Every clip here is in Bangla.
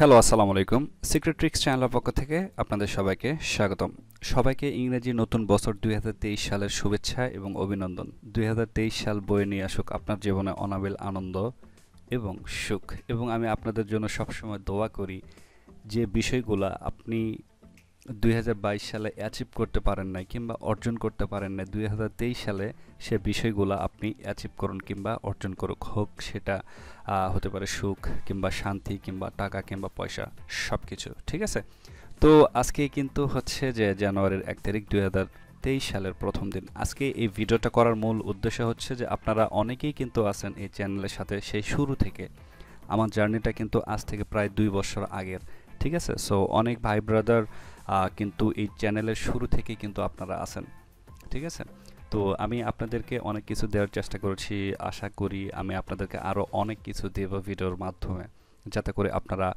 হ্যালো আসসালামু আলাইকুম সিক্রেট ট্রিক্স চ্যানেলের পক্ষ থেকে আপনাদের সবাইকে স্বাগতম। সবাইকে ইংরেজি নতুন বছর 2023 সালের শুভেচ্ছা এবং অভিনন্দন। 2023 সাল বয়ে নিয়ে আসুক আপনার জীবনে অনাবিল আনন্দ এবং সুখ। এবং আমি আপনাদের জন্য সবসময় দোয়া করি যে বিষয়গুলো আপনি 2022 সালে অ্যাচিভ করতে পারেন নাই কিংবা অর্জন করতে পারেন না, 2023 সালে সে বিষয়গুলো আপনি অ্যাচিভ করুন কিংবা অর্জন করুক। হোক সেটা হতে পারে সুখ কিংবা শান্তি কিংবা টাকা কিংবা পয়সা, সব কিছু ঠিক আছে। তো আজকে কিন্তু হচ্ছে যে জানুয়ারির 1 তারিখ 2023 সালের প্রথম দিন। আজকে এই ভিডিওটা করার মূল উদ্দেশ্য হচ্ছে যে আপনারা অনেকেই কিন্তু আছেন এই চ্যানেলের সাথে সেই শুরু থেকে। আমার জার্নিটা কিন্তু আজ থেকে প্রায় 2 বছর আগের, ঠিক আছে। সো অনেক ভাই ব্রাদার কিন্তু এই চ্যানেলের শুরু থেকেই কিন্তু আপনারা আছেন, ঠিক আছে। তো আমি আপনাদেরকে অনেক কিছু দেওয়ার চেষ্টা করেছি, আশা করি আমি আপনাদেরকে আরও অনেক কিছু দেব ভিডিওর মাধ্যমে, যাতে করে আপনারা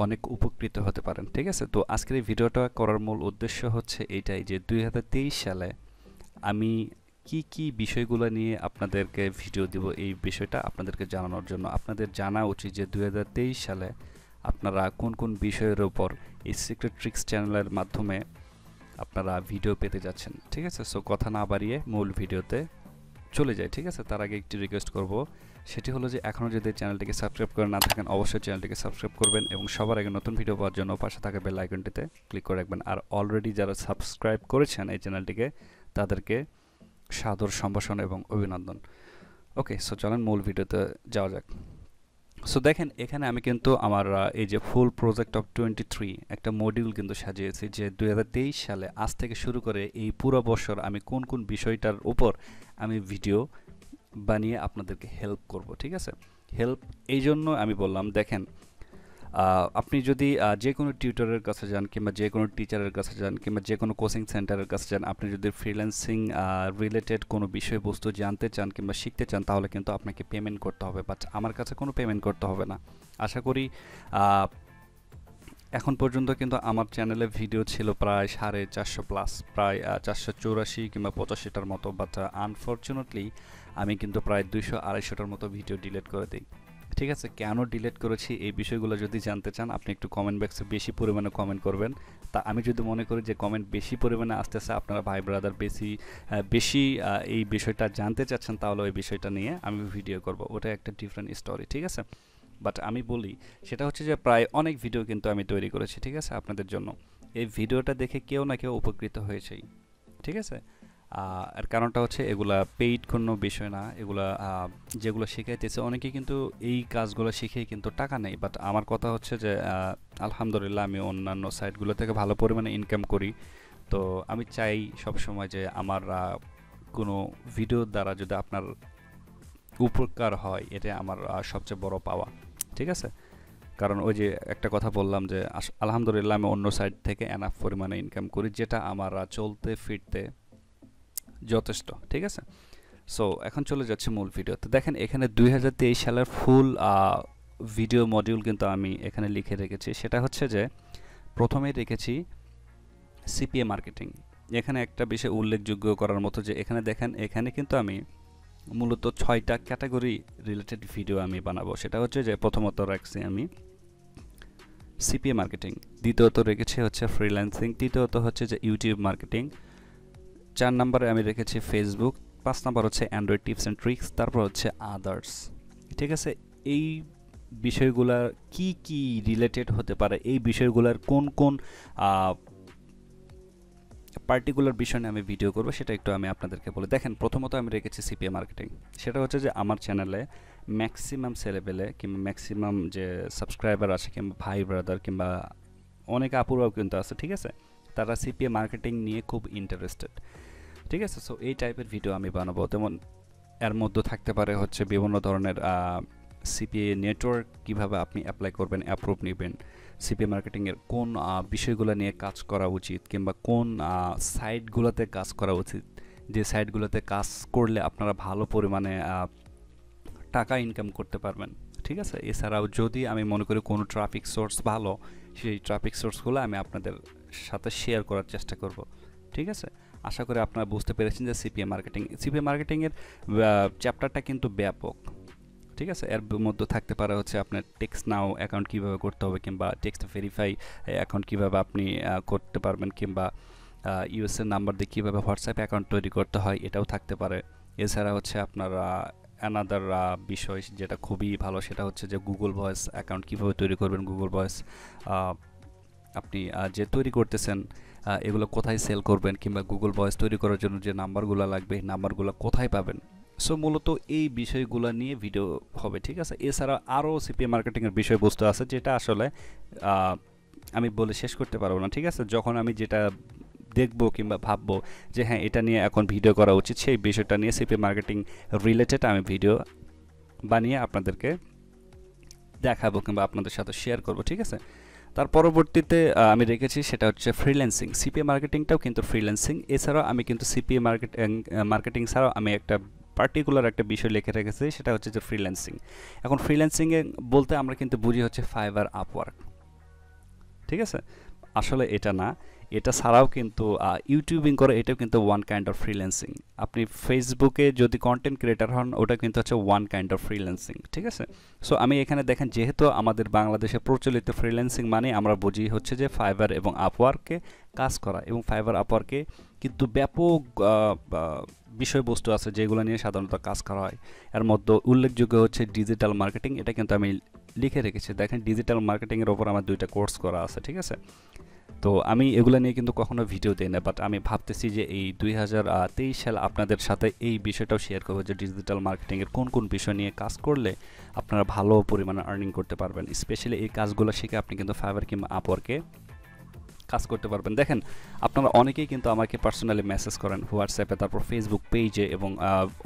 অনেক উপকৃত হতে পারেন, ঠিক আছে। তো আজকের এই ভিডিওটা করার মূল উদ্দেশ্য হচ্ছে এইটাই যে 2023 সালে আমি কি বিষয়গুলো নিয়ে আপনাদেরকে ভিডিও দিব, এই বিষয়টা আপনাদেরকে জানানোর জন্য। আপনাদের জানা উচিত যে 2023 সালে আপনারা কোন কোন বিষয়ের উপর এই সিক্রেট ট্রিক্স চ্যানেলের মাধ্যমে আপনারা ভিডিও পেতে যাচ্ছেন, ঠিক আছে। সো কথা না বাড়িয়ে মূল ভিডিওতে চলে যায়, ঠিক আছে। তার আগে একটি রিকোয়েস্ট করব, সেটি হলো যে এখনও যদি চ্যানেলটিকে সাবস্ক্রাইব করে না থাকেন অবশ্যই চ্যানেলটিকে সাবস্ক্রাইব করবেন এবং সবার আগে নতুন ভিডিও পাওয়ার জন্য পাশে থাকা বেল আইকনটিতে ক্লিক করে রাখবেন। আর অলরেডি যারা সাবস্ক্রাইব করেছেন এই চ্যানেলটিকে তাদেরকে সাদর সম্ভাষণ এবং অভিনন্দন। ওকে, সো চলেন মূল ভিডিওতে যাওয়া যাক। সো দেখেন এখানে আমি কিন্তু আমার এই যে ফুল প্রজেক্ট অফ 23 একটা মডিউল কিন্তু সাজিয়েছি যে 2023 সালে আজ থেকে শুরু করে এই পুরো বছর আমি কোন কোন বিষয়টার উপর আমি ভিডিও বানিয়ে আপনাদেরকে হেল্প করব, ঠিক আছে। হেল্প এই জন্য আমি বললাম, দেখেন আপনি যদি যে কোনো টিউটরের কাছে যান কিংবা যে কোনো টিচারের কাছে যান কিংবা যে কোনো কোচিং সেন্টারের কাছে যান, আপনি যদি ফ্রিল্যান্সিং রিলেটেড কোনো বিষয়বস্তু জানতে চান কিংবা শিখতে চান তাহলে কিন্তু আপনাকে পেমেন্ট করতে হবে, বাট আমার কাছে কোনো পেমেন্ট করতে হবে না। আশা করি এখন পর্যন্ত কিন্তু আমার চ্যানেলে ভিডিও ছিল প্রায় 450 প্লাস, প্রায় 484 কিংবা 85টার মতো, বাট আনফর্চুনেটলি আমি কিন্তু প্রায় 200-250টার মতো ভিডিও ডিলিট করে দিই, ঠিক আছে। কেন ডিলিট করেছি এই বিষয়গুলো যদি জানতে চান আপনি একটু কমেন্ট বক্সে বেশি পরিমাণে কমেন্ট করবেন। তা আমি যদি মনে করি যে কমেন্ট বেশি পরিমাণে আসতেছে, আপনারা ভাই ব্রাদার বেশি এই বিষয়টা জানতে চাচ্ছেন, তাহলে ওই বিষয়টা নিয়ে আমি ভিডিও করব, ওটা একটা ডিফারেন্ট স্টোরি, ঠিক আছে। বাট আমি বলি সেটা হচ্ছে যে প্রায় অনেক ভিডিও কিন্তু আমি তৈরি করেছি, ঠিক আছে, আপনাদের জন্য। এই ভিডিওটা দেখে কেউ না কেউ উপকৃত হয়েছেই, ঠিক আছে। এর কারণটা হচ্ছে এগুলা পেইড কোনো বিষয় না, এগুলা যেগুলো শেখাইতেছে অনেকে কিন্তু এই কাজগুলো শিখেই কিন্তু টাকা নেই। বাট আমার কথা হচ্ছে যে আলহামদুলিল্লাহ আমি অন্যান্য সাইটগুলো থেকে ভালো পরিমাণে ইনকাম করি। তো আমি চাই সবসময় যে আমার কোনো ভিডিওর দ্বারা যদি আপনার উপকার হয়, এটা আমার সবচেয়ে বড় পাওয়া, ঠিক আছে। কারণ ওই যে একটা কথা বললাম যে আলহামদুলিল্লাহ আমি অন্য সাইট থেকে এনাফ পরিমাণে ইনকাম করি, যেটা আমার চলতে ফিরতে যথেষ্ট, ঠিক আছে। সো এখন চলে যাচ্ছে মূল ভিডিওতে। দেখেন এখানে 2023 সালের ফুল ভিডিও মডিউল কিন্তু আমি এখানে লিখে রেখেছি। সেটা হচ্ছে যে প্রথমেই রেখেছি সিপিএ মার্কেটিং। এখানে একটা বিষয় উল্লেখযোগ্য করার মতো যে এখানে দেখেন এখানে কিন্তু আমি মূলত 6টা ক্যাটাগরি রিলেটেড ভিডিও আমি বানাবো। সেটা হচ্ছে যে প্রথমত রাখছি আমি সিপিএ মার্কেটিং, দ্বিতীয়ত রেখেছি হচ্ছে ফ্রিল্যান্সিং, তৃতীয়ত হচ্ছে যে ইউটিউব মার্কেটিং, 4 নম্বরে আমি রেখেছি ফেসবুক, 5 নম্বর হচ্ছে অ্যান্ড্রয়েড টিপস অ্যান্ড ট্রিক্স, তারপর হচ্ছে আদার্স, ঠিক আছে। এই বিষয়গুলোর কি রিলেটেড হতে পারে, এই বিষয়গুলোর কোন কোন পার্টিকুলার বিষয় নিয়ে আমি ভিডিও করবো সেটা একটু আমি আপনাদেরকে বলে। দেখেন প্রথমত আমি রেখেছি সিপিএ মার্কেটিং। সেটা হচ্ছে যে আমার চ্যানেলে ম্যাক্সিমাম ছেলেপেলে কিংবা ম্যাক্সিমাম যে সাবস্ক্রাইবার আছে কিংবা ভাই ব্রাদার কিংবা অনেক আপুরাও কিন্তু আছে, ঠিক আছে, তারা সিপিএ মার্কেটিং নিয়ে খুব ইন্টারেস্টেড, ঠিক আছে। সো এই টাইপের ভিডিও আমি বানাবো। তেমন এর মধ্যে থাকতে পারে হচ্ছে বিভিন্ন ধরনের সিপিএ নেটওয়ার্ক কীভাবে আপনি অ্যাপ্লাই করবেন, অ্যাপ্রুভ নেবেন, সিপিএ মার্কেটিংয়ের কোন বিষয়গুলো নিয়ে কাজ করা উচিত কিংবা কোন সাইটগুলোতে কাজ করা উচিত, যে সাইটগুলোতে কাজ করলে আপনারা ভালো পরিমাণে টাকা ইনকাম করতে পারবেন, ঠিক আছে। এছাড়াও যদি আমি মনে করি কোনো ট্রাফিক সোর্স ভালো, সেই ট্রাফিক সোর্সগুলো আমি আপনাদের সাথে শেয়ার করার চেষ্টা করব, ঠিক আছে। আশা করি আপনারা বুঝতে পেরেছেন যে সিপিএ মার্কেটিংয়ের চ্যাপ্টারটা কিন্তু ব্যাপক, ঠিক আছে। এর মধ্যে থাকতে পারে হচ্ছে আপনার টেক্সট নাও অ্যাকাউন্ট কীভাবে করতে হবে, কিংবা টেক্সট ভেরিফাই অ্যাকাউন্ট কীভাবে আপনি করতে পারবেন, কিংবা ইউএসএ নাম্বার দিয়ে কীভাবে হোয়াটসঅ্যাপ অ্যাকাউন্ট তৈরি করতে হয়, এটাও থাকতে পারে। এছাড়া হচ্ছে আপনার অ্যানাদার বিষয় যেটা খুবই ভালো, সেটা হচ্ছে যে গুগল ভয়েস অ্যাকাউন্ট কীভাবে তৈরি করবেন। গুগল ভয়েস আপনি যে তৈরি করতেছেন এগুলো কোথায় সেল করবেন, কিংবা গুগল ভয়েস তৈরি করার জন্য যে নাম্বারগুলো লাগবে এই নাম্বারগুলো কোথায় পাবেন। সো মূলত এই বিষয়গুলো নিয়ে ভিডিও হবে, ঠিক আছে। এছাড়া আরও সিপিএ মার্কেটিংয়ের বিষয়বস্তু আছে যেটা আসলে আমি বলে শেষ করতে পারবো না, ঠিক আছে। যখন আমি যেটা দেখবো কিংবা ভাববো যে হ্যাঁ এটা নিয়ে এখন ভিডিও করা উচিত, সেই বিষয়টা নিয়ে সিপিএ মার্কেটিং রিলেটেড আমি ভিডিও বানিয়ে আপনাদেরকে দেখাবো কিংবা আপনাদের সাথে শেয়ার করব, ঠিক আছে। তার পরবর্তীতে আমি রেখেছি সেটা হচ্ছে ফ্রিল্যান্সিং। সিপিএ মার্কেটিংটাও কিন্তু ফ্রিল্যান্সিং। এছাড়াও আমি কিন্তু সিপিএ মার্কেটিং ছাড়াও আমি একটা পার্টিকুলার একটা বিষয় লিখে রেখেছি, সেটা হচ্ছে যে ফ্রিল্যান্সিং। এখন ফ্রিল্যান্সিংয়ে বলতে আমরা কিন্তু বুঝি হচ্ছে ফাইবার, আপওয়ার্ক, ঠিক আছে। আসলে এটা না, এটা ছাড়াও কিন্তু ইউটিউবিং করে, এটাও কিন্তু ওয়ান কাইন্ড অফ ফ্রিল্যান্সিং। আপনি ফেসবুকে যদি কন্টেন্ট ক্রিয়েটার হন, ওটা কিন্তু হচ্ছে ওয়ান কাইন্ড অফ ফ্রিল্যান্সিং, ঠিক আছে। সো আমি এখানে দেখেন, যেহেতু আমাদের বাংলাদেশে প্রচলিত ফ্রিল্যান্সিং মানে আমরা বুঝি হচ্ছে যে ফাইবার এবং আপওয়ার্কে কাজ করা, এবং ফাইবার আপওয়ার্কে কিন্তু ব্যাপক বিষয়বস্তু আছে যেগুলো নিয়ে সাধারণত কাজ করা হয়। এর মধ্যে উল্লেখযোগ্য হচ্ছে ডিজিটাল মার্কেটিং, এটা কিন্তু আমি লিখে রেখেছি। দেখেন ডিজিটাল মার্কেটিংয়ের ওপর আমার 2টা কোর্স করা আছে, ঠিক আছে। তো আমি এগুলো নিয়ে কিন্তু কখনো ভিডিও দিই না, বাট আমি ভাবতেছি যে এই 2023 সালে আপনাদের সাথে এই বিষয়টাও শেয়ার করবো যে ডিজিটাল মার্কেটিংয়ের কোন কোন বিষয় নিয়ে কাজ করলে আপনারা ভালো পরিমাণে আর্নিং করতে পারবেন। স্পেশালি এই কাজগুলো শিখে আপনি কিন্তু ফাইবার কিংবা আপওয়ার্কে কাজ করতে পারবেন। দেখেন আপনারা অনেকেই কিন্তু আমাকে পার্সোনালি মেসেজ করেন হোয়াটসঅ্যাপে, তারপর ফেসবুক পেজে, এবং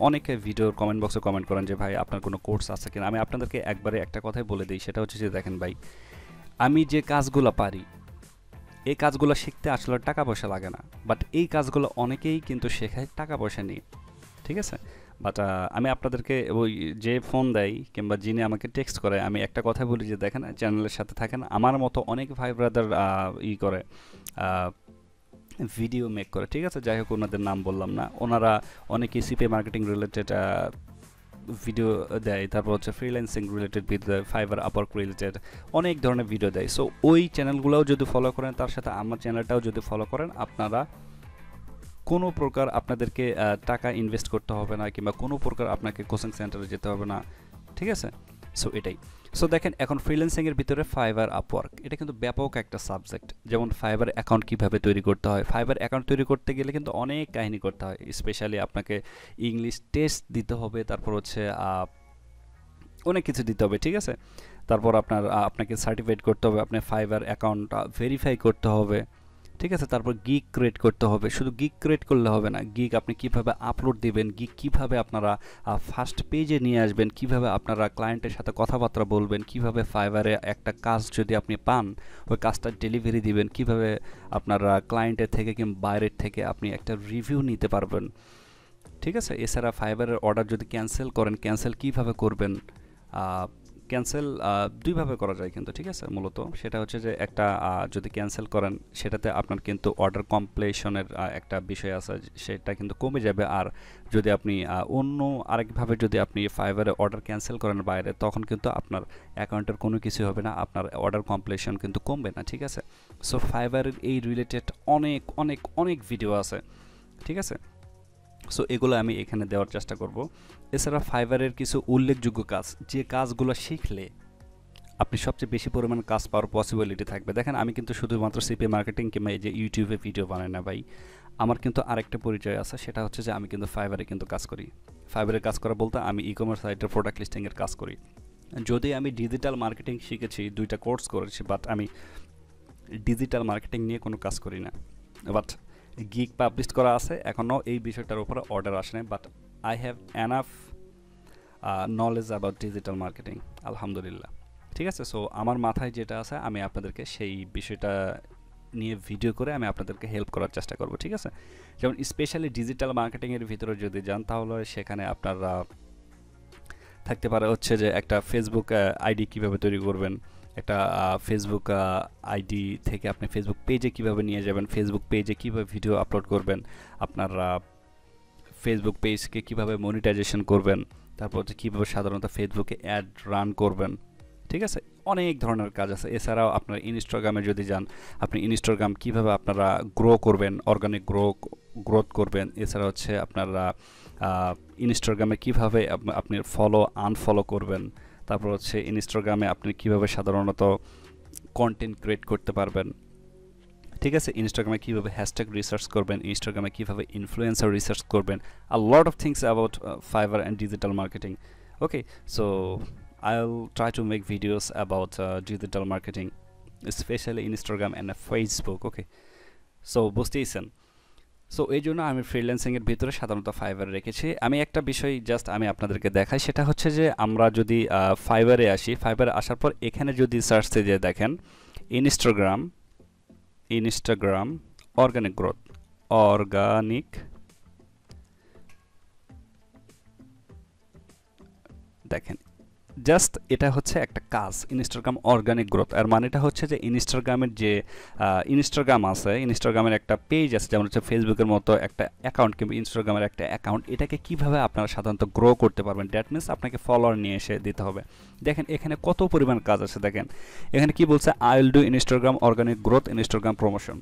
অনেকে ভিডিওর কমেন্ট বক্সে কমেন্ট করেন যে ভাই আপনার কোনো কোর্স আছে কিনা। আমি আপনাদেরকে একবারে একটা কথাই বলে দিই, সেটা হচ্ছে যে দেখেন ভাই, আমি যে কাজগুলো পারি এই কাজগুলো শিখতে আসলে টাকা পয়সা লাগে না, বাট এই কাজগুলো অনেকেই কিন্তু শেখায় টাকা পয়সা নিয়ে, ঠিক আছে। বাট আমি আপনাদেরকে ওই যে ফোন দেয় কিংবা যিনি আমাকে টেক্সট করে, আমি একটা কথা বলি যে দেখেন চ্যানেলের সাথে থাকেন, আমার মতো অনেক ভাই ব্রাদার করে ভিডিও মেক করে, ঠিক আছে। যাই হোক ওনাদের নাম বললাম না, ওনারা অনেকেই সিপিএ মার্কেটিং রিলেটেড ভিডিও দেয়, তারপর হচ্ছে freelancing related video, fibre Upwork related অনেক ধরনের ভিডিও দেয়। সো ওই চ্যানেলগুলোও যদি ফলো করেন, তার সাথে আমার চ্যানেলটাও যদি ফলো করেন, আপনারা কোনো প্রকার আপনাদেরকে টাকা ইনভেস্ট করতে হবে না, কিংবা কোনো প্রকার আপনাকে কোচিং সেন্টারে যেতে হবে না, ঠিক আছে। সো এটাই। সো দেখেন এখন ফ্রিল্যান্সিংয়ের ভিতরে ফাইবার, আপওয়ার্ক এটা কিন্তু ব্যাপক একটা সাবজেক্ট। যেমন ফাইবার অ্যাকাউন্ট কীভাবে তৈরি করতে হয়, ফাইবার অ্যাকাউন্ট তৈরি করতে গেলে কিন্তু অনেক কাহিনী করতে হয়। স্পেশালি আপনাকে ইংলিশ টেস্ট দিতে হবে, তারপর হচ্ছে অনেক কিছু দিতে হবে, ঠিক আছে। তারপর আপনাকে সার্টিফাইড করতে হবে, আপনার ফাইবার অ্যাকাউন্ট ভেরিফাই করতে হবে, ঠিক আছে। তারপর গিগ ক্রিয়েট করতে হবে। শুধু গিগ ক্রিয়েট করলে হবে না, গিগ আপনি কিভাবে আপলোড দিবেন, গিগ কিভাবে আপনারা ফার্স্ট পেজে নিয়ে আসবেন, কিভাবে আপনারা ক্লায়েন্টের সাথে কথাবার্তা বলবেন, কিভাবে ফাইবারে একটা কাজ যদি আপনি পান ওই কাজটা ডেলিভারি দিবেন, কিভাবে আপনারা ক্লায়েন্টের থেকে কিংবা বাইরের থেকে আপনি একটা রিভিউ নিতে পারবেন, ঠিক আছে। এছাড়া ফাইবারের অর্ডার যদি ক্যান্সেল করেন, ক্যান্সেল কিভাবে করবেন। ক্যান্সেল দুইভাবে করা যায় কিন্তু, ঠিক আছে। মূলত সেটা হচ্ছে যে একটা যদি ক্যান্সেল করেন সেটাতে আপনার কিন্তু অর্ডার কমপ্লিশনের একটা বিষয় আছে, সেটা কিন্তু কমে যাবে। আর যদি আপনি অন্য আরেকভাবে যদি আপনি ফাইবারে অর্ডার ক্যান্সেল করেন বাইরে, তখন কিন্তু আপনার অ্যাকাউন্টের কোনো কিছু হবে না, আপনার অর্ডার কমপ্লিশন কিন্তু কমবে না, ঠিক আছে। সো ফাইবারের এই রিলেটেড অনেক অনেক অনেক ভিডিও আছে, ঠিক আছে। সো এগুলো আমি এখানে দেওয়ার চেষ্টা করব। এছাড়া ফাইবারের কিছু উল্লেখযোগ্য কাজ, যে কাজগুলো শিখলে আপনি সবচেয়ে বেশি পরিমাণ কাজ পাওয়ার পসিবিলিটি থাকবে। দেখেন আমি কিন্তু শুধুমাত্র সিপিএ মার্কেটিং কিংবা এই যে ইউটিউবে ভিডিও বানাই না ভাই, আমার কিন্তু আরেকটা পরিচয় আছে, সেটা হচ্ছে যে আমি কিন্তু ফাইবারে কিন্তু কাজ করি। ফাইবারে কাজ করা বলতে আমি ই কমার্স সাইটের প্রোডাক্ট লিস্টিংয়ের কাজ করি। যদি আমি ডিজিটাল মার্কেটিং শিখেছি, 2টা কোর্স করেছি, বাট আমি ডিজিটাল মার্কেটিং নিয়ে কোনো কাজ করি না। বাট গিগ পাবলিশ করা আছে, এখনও এই বিষয়টার উপরে অর্ডার আসে না, but I have enough knowledge about digital marketing, আলহামদুলিল্লাহ, ঠিক আছে। সো আমার মাথায় যেটা আছে আমি আপনাদেরকে সেই বিষয়টা নিয়ে ভিডিও করে আমি আপনাদেরকে হেল্প করার চেষ্টা করব, ঠিক আছে। যেমন স্পেশালি ডিজিটাল মার্কেটিংয়ের ভিতরে যদি যান, তাহলে সেখানে আপনারা থাকতে পারে হচ্ছে যে একটা ফেসবুক আইডি কীভাবে তৈরি করবেন, একটা ফেসবুক আইডি থেকে আপনি ফেসবুক পেজে কিভাবে নিয়ে যাবেন, ফেসবুক পেজে কিভাবে ভিডিও আপলোড করবেন, আপনার ফেসবুক পেজকে কিভাবে মনিটাইজেশন করবেন, তারপর হচ্ছে কীভাবে সাধারণত ফেসবুকে অ্যাড রান করবেন, ঠিক আছে, অনেক ধরনের কাজ আছে। এছাড়াও আপনার ইনস্টাগ্রামে যদি যান, আপনি ইনস্টাগ্রাম কীভাবে আপনারা গ্রো করবেন, অর্গানিক গ্রোথ করবেন। এছাড়া হচ্ছে আপনারা ইনস্টাগ্রামে কীভাবে আপনি ফলো আনফলো করবেন। তারপর হচ্ছে ইনস্টাগ্রামে আপনি কীভাবে সাধারণত কন্টেন্ট ক্রিয়েট করতে পারবেন, ঠিক আছে, ইনস্টাগ্রামে কীভাবে হ্যাশট্যাগ রিসার্চ করবেন, ইনস্টাগ্রামে কীভাবে ইনফ্লুয়েন্সার রিসার্চ করবেন, a lot of things about Fiverr and digital marketing. Okay, so I'll try to make videos about digital marketing, especially Instagram and Facebook. Okay, so বুঝতেইছেন। সো এই জন্য আমি ফ্রিল্যান্সিংয়ের ভিতরে সাধারণত ফাইবার রেখেছি। আমি একটা বিষয় জাস্ট আমি আপনাদেরকে দেখাই, সেটা হচ্ছে যে আমরা যদি ফাইবারে আসি, ফাইবারে আসার পর এখানে যদি সার্চে যে দেখেন ইনস্টাগ্রাম অর্গানিক গ্রোথ, দেখেন জাস্ট এটা হচ্ছে একটা কাজ, ইনস্টাগ্রাম অর্গানিক গ্রোথ। আর মানেটা হচ্ছে যে ইনস্টাগ্রামের যে ইনস্টাগ্রাম আছে, ইনস্টাগ্রামের একটা পেজ আছে, যেমন হচ্ছে ফেসবুকের মতো একটা অ্যাকাউন্ট কিংবা ইনস্টাগ্রামের একটা অ্যাকাউন্ট, এটাকে কিভাবে আপনারা সাধারণত গ্রো করতে পারবেন, দ্যাট মিনস আপনাকে ফলোয়ার নিয়ে এসে দিতে হবে। দেখেন এখানে কত পরিমাণ কাজ আছে। দেখেন এখানে কি বলছে, I will do Instagram organic growth, Instagram promotion.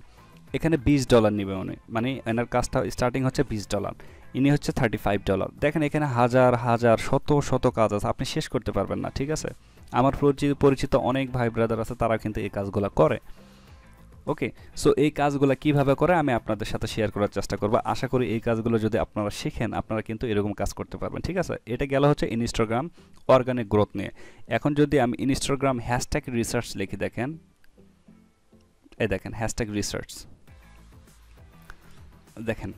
এখানে $20 নেবে উনি, মানে এনার কাজটা স্টার্টিং হচ্ছে $20, ইনি হচ্ছে $35। দেখেন এখানে হাজার হাজার শত কাজ আছে, আপনি শেষ করতে পারবেন না, ঠিক আছে। আমার পরিচিত অনেক ভাই ব্রাদার আছে, তারা কিন্তু এই কাজগুলো করে। ওকে, সো এই কাজগুলো কিভাবে করে আমি আপনাদের সাথে শেয়ার করার চেষ্টা করব। আশা করি এই কাজগুলো যদি আপনারা শিখেন, আপনারা কিন্তু এরকম কাজ করতে পারবেন, ঠিক আছে। এটা গেল হচ্ছে ইনস্টাগ্রাম অর্গানিক গ্রোথ নিয়ে। এখন যদি আমি ইনস্টাগ্রাম হ্যাশট্যাগ রিসার্চ লিখি, দেখেন এই দেখেন হ্যাশট্যাগ রিসার্চ, দেখেন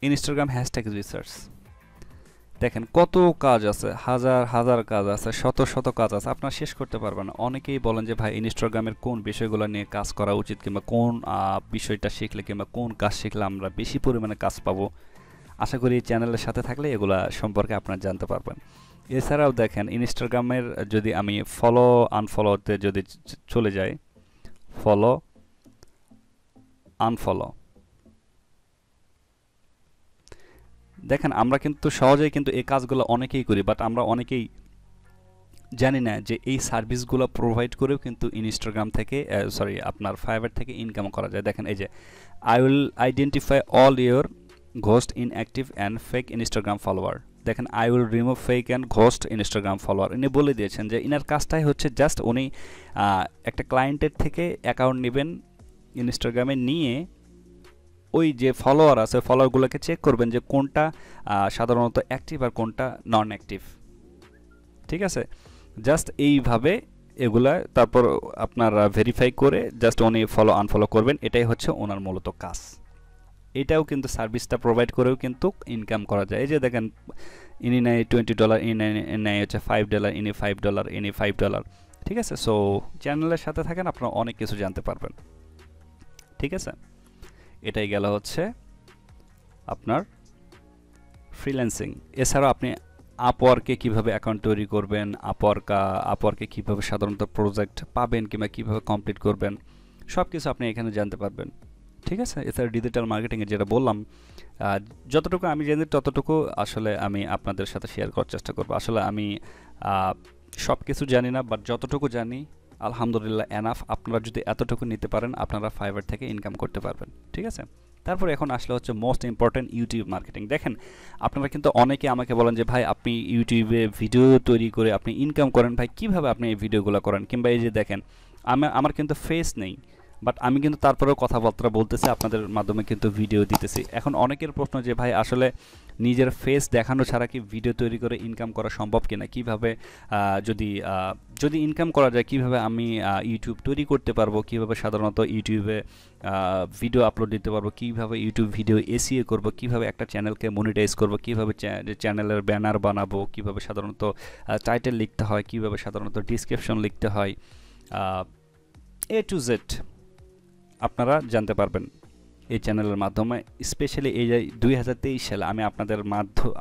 ইনস্টাগ্রাম হ্যাশট্যাগ রিসার্চ, দেখেন কত কাজ আছে, হাজার কাজ আছে, শত কাজ আছে, আপনার শেষ করতে পারবেন না। অনেকেই বলেন যে ভাই ইনস্টাগ্রামের কোন বিষয়গুলো নিয়ে কাজ করা উচিত, কিংবা কোন বিষয়টা শিখলে কিংবা কোন কাজ শিখলে আমরা বেশি পরিমাণে কাজ পাবো। আশা করি এই চ্যানেলের সাথে থাকলে এগুলা সম্পর্কে আপনারা জানতে পারবেন। এছাড়াও দেখেন ইনস্টাগ্রামের যদি আমি ফলো আনফলোতে যদি চলে যাই, ফলো আনফলো, দেখেন আমরা কিন্তু সহজেই কিন্তু এই কাজগুলো অনেকেই করি, বাট আমরা অনেকেই জানি না যে এই সার্ভিসগুলো প্রোভাইড করেও কিন্তু ইনস্টাগ্রাম থেকে আপনার ফাইবার থেকে ইনকাম করা যায়। দেখেন এই যে I will identify all your ghost inactive and fake Instagram follower. দেখেন I will remove fake and ghost Instagram follower. ইনি বলে দিয়েছেন যে ইনার কাজটাই হচ্ছে জাস্ট উনি একটা ক্লায়েন্টের থেকে অ্যাকাউন্ট নেবেন ইনস্টাগ্রামে, নিয়ে ওই যে ফলোয়ার আছে ফলোয়ারগুলোকে চেক করবেন যে কোনটা সাধারণত অ্যাক্টিভ আর কোনটা নন অ্যাক্টিভ, ঠিক আছে। জাস্ট এইভাবে এগুলা তারপর আপনারা ভেরিফাই করে জাস্ট উনি ফলো আনফলো করবেন, এটাই হচ্ছে ওনার মূলত কাজ। এটাও কিন্তু সার্ভিসটা প্রোভাইড করেও কিন্তু ইনকাম করা যায়। এই যে দেখেন ইনি নেয় $20, ইনি নেয় হচ্ছে $5, ইনি $5, ইনি $5, ঠিক আছে। সো চ্যানেলের সাথে থাকেন, আপনারা অনেক কিছু জানতে পারবেন, ঠিক আছে। এটাই গেল হচ্ছে আপনার ফ্রিল্যান্সিং। এছাড়াও আপনি আপওয়ার্কে কিভাবে অ্যাকাউন্ট তৈরি করবেন, আপওয়ার্কে কিভাবে সাধারণত প্রজেক্ট পাবেন কিংবা কিভাবে কমপ্লিট করবেন, সব কিছু আপনি এখানে জানতে পারবেন, ঠিক আছে। এছাড়া ডিজিটাল মার্কেটিংয়ে যেটা বললাম, যতটুকু আমি জানি ততটুকু আসলে আমি আপনাদের সাথে শেয়ার করার চেষ্টা করব। আসলে আমি সব কিছু জানি না, বাট যতটুকু জানি আলহামদুলিল্লাহ এনাফ। আপনারা যদি এতটুকু নিতে পারেন, আপনারা ফাইবার থেকে ইনকাম করতে পারবেন, ঠিক আছে। তারপর এখন আসলে হচ্ছে মোস্ট ইম্পর্টেন্ট ইউটিউব মার্কেটিং। দেখেন আপনারা কিন্তু অনেকে আমাকে বলেন যে ভাই আপনি ইউটিউবে ভিডিও তৈরি করে আপনি ইনকাম করেন, ভাই কিভাবে আপনি এই ভিডিওগুলো করেন, কিংবা এই যে দেখেন আমার কিন্তু ফেস নেই, বাট আমি কিন্তু তারপরেও কথাবার্তা বলতেছি, আপনাদের মাধ্যমে কিন্তু ভিডিও দিতেছি। এখন অনেকের প্রশ্ন যে ভাই আসলে নিজের ফেস দেখানো ছাড়া কি ভিডিও তৈরি করে ইনকাম করা সম্ভব কিনা, কিভাবে যদি ইনকাম করা যায় কিভাবে আমি ইউটিউব তৈরি করতে পারবো, কিভাবে সাধারণত ইউটিউবে ভিডিও আপলোড দিতে পারবো, কিভাবে ইউটিউব ভিডিও এসইও করব, কিভাবে একটা চ্যানেলকে মনিটাইজ করব, কিভাবে চ্যানেলের ব্যানার বানাবো, কিভাবে সাধারণত টাইটেল লিখতে হয়, কিভাবে সাধারণত ডিসক্রিপশন লিখতে হয়, A to Z আপনারা জানতে পারবেন এই চ্যানেলের মাধ্যমে। স্পেশালি এই 2023 সালে আমি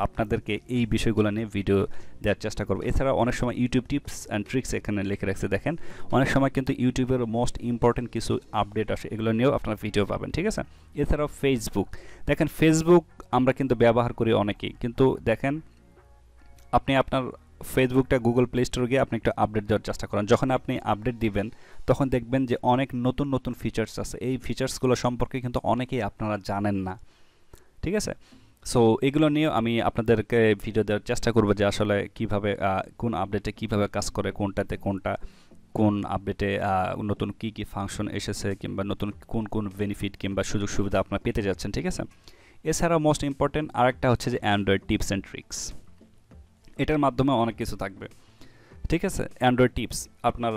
আপনাদেরকে এই বিষয়গুলো নিয়ে ভিডিও দেওয়ার চেষ্টা করব। এছাড়া অনেক সময় ইউটিউব টিপস অ্যান্ড ট্রিক্স এখানে লিখে রাখছে, দেখেন অনেক সময় কিন্তু ইউটিউবের মোস্ট ইম্পর্টেন্ট কিছু আপডেট আসে, এগুলো নিয়েও আপনারা ভিডিও পাবেন, ঠিক আছে। এছাড়াও ফেসবুক, দেখেন ফেসবুক আমরা কিন্তু ব্যবহার করি অনেকেই, কিন্তু দেখেন আপনি আপনার ফেসবুকটা গুগল প্লে স্টোরে গিয়ে আপনি একটু আপডেট দেওয়ার চেষ্টা করেন। যখন আপনি আপডেট দিবেন তখন দেখবেন যে অনেক নতুন নতুন ফিচার্স আছে। এই ফিচার্সগুলো সম্পর্কে কিন্তু অনেকেই আপনারা জানেন না, ঠিক আছে? সো এগুলো নিয়ে আমি আপনাদেরকে ভিডিও দেওয়ার চেষ্টা করব যে আসলে কিভাবে কোন আপডেটে কিভাবে কাজ করে, কোনটাতে কোনটা, কোন আপডেটে নতুন কি কি ফাংশন এসেছে, কিংবা নতুন কোন কোন বেনিফিট কিংবা সুযোগ সুবিধা আপনারা পেতে যাচ্ছেন, ঠিক আছে? এছাড়াও মোস্ট ইম্পর্টেন্ট আরেকটা হচ্ছে যে অ্যান্ড্রয়েড টিপস অ্যান্ড ট্রিক্স। এটার মাধ্যমে অনেক কিছু থাকবে, ঠিক আছে? অ্যান্ড্রয়েড টিপস, আপনার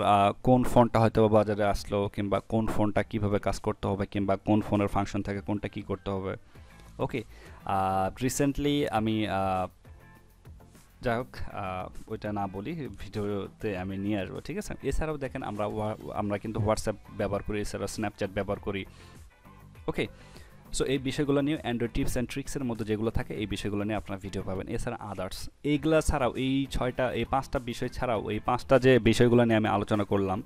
কোন ফোনটা হয়তো বাজারে আসলো, কিংবা কোন ফোনটা কিভাবে কাজ করতে হবে, কিংবা কোন ফোনের ফাংশন থাকে কোনটা কি করতে হবে। ওকে, রিসেন্টলি আমি যাই হোক ওইটা না বলি, ভিডিওতে আমি নিয়ে আসবো, ঠিক আছে? এছাড়াও দেখেন আমরা কিন্তু হোয়াটসঅ্যাপ ব্যবহার করি, এছাড়াও স্ন্যাপচ্যাট ব্যবহার করি। ওকে, সো এই বিষয়গুলো নিয়ে অ্যান্ড্রয়েড টিপস অ্যান্ড ট্রিক্সের মধ্যে যেগুলো থাকে এই বিষয়গুলো নিয়ে আপনারা ভিডিও পাবেন। এছাড়া আদার্স এইগুলা ছাড়াও এই 5টা বিষয় ছাড়াও, এই 5টা যে বিষয়গুলো নিয়ে আমি আলোচনা করলাম,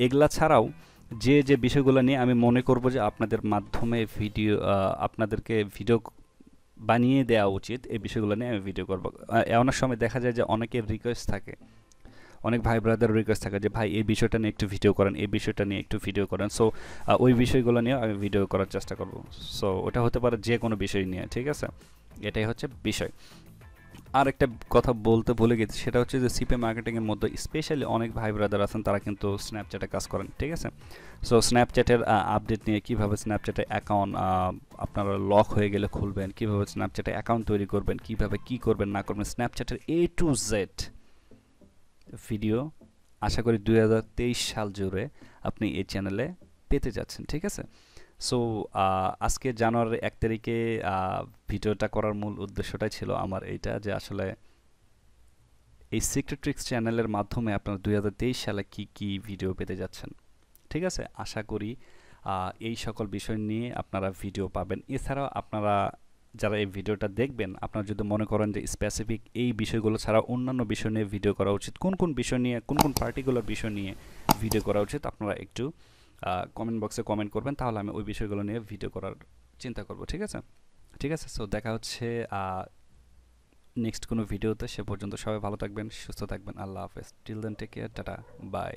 এগুলা ছাড়াও যে বিষয়গুলো নিয়ে আমি মনে করব যে আপনাদের মাধ্যমে আপনাদেরকে ভিডিও বানিয়ে দেওয়া উচিত, এই বিষয়গুলো নিয়ে আমি ভিডিও করব। অনেক সময় দেখা যায় যে অনেকের রিকোয়েস্ট থাকে, অনেক ভাই ব্রাদার রিকোয়েস্ট থাকে যে ভাই এই বিষয়টা নিয়ে একটু ভিডিও করেন, এই বিষয়টা নিয়ে একটু ভিডিও করেন। সো ওই বিষয়গুলো নিয়ে আমি ভিডিও করার চেষ্টা করব। সো ওটা হতে পারে যে কোনো বিষয় নিয়ে, ঠিক আছে? এটাই হচ্ছে বিষয়। আর একটা কথা বলতে ভুলে গেছি, সেটা হচ্ছে যে সিপে মার্কেটিংয়ের মধ্যে স্পেশালি অনেক ভাই ব্রাদার আছেন, তারা কিন্তু স্ন্যাপচ্যাটে কাজ করেন, ঠিক আছে? সো স্ন্যাপচ্যাটের আপডেট নিয়ে, কীভাবে স্ন্যাপচ্যাটে অ্যাকাউন্ট আপনারা লক হয়ে গেলে খুলবেন, কীভাবে স্ন্যাপচ্যাটে অ্যাকাউন্ট তৈরি করবেন, কীভাবে কী করবেন না করবেন, স্ন্যাপচ্যাটের A to Z ভিডিও আশা করি 2023 সাল জুড়ে আপনি এই চ্যানেলে পেতে যাচ্ছেন, ঠিক আছে? সো আজকে জানুয়ারির 1 তারিখে ভিডিওটা করার মূল উদ্দেশ্যটাই ছিল আমার এইটা, যে আসলে এই সিক্রেট ট্রিক্স চ্যানেলের মাধ্যমে আপনারা 2023 সালে কি কি ভিডিও পেতে যাচ্ছেন, ঠিক আছে? আশা করি এই সকল বিষয় নিয়ে আপনারা ভিডিও পাবেন। এছাড়াও আপনারা যারা এই ভিডিওটা দেখবেন, আপনারা যদি মনে করেন যে স্পেসিফিক এই বিষয়গুলো ছাড়া অন্যান্য বিষয় নিয়ে ভিডিও করা উচিত, কোন কোন বিষয় নিয়ে, কোন কোন পার্টিকুলার বিষয় নিয়ে ভিডিও করা উচিত, আপনারা একটু কমেন্ট বক্সে কমেন্ট করবেন, তাহলে আমি ওই বিষয়গুলো নিয়ে ভিডিও করার চিন্তা করব, ঠিক আছে? ঠিক আছে, সো দেখা হচ্ছে নেক্সট কোনো ভিডিওতে। সে পর্যন্ত সবাই ভালো থাকবেন, সুস্থ থাকবেন। আল্লাহ হাফেজ। Till then take care, tata, by.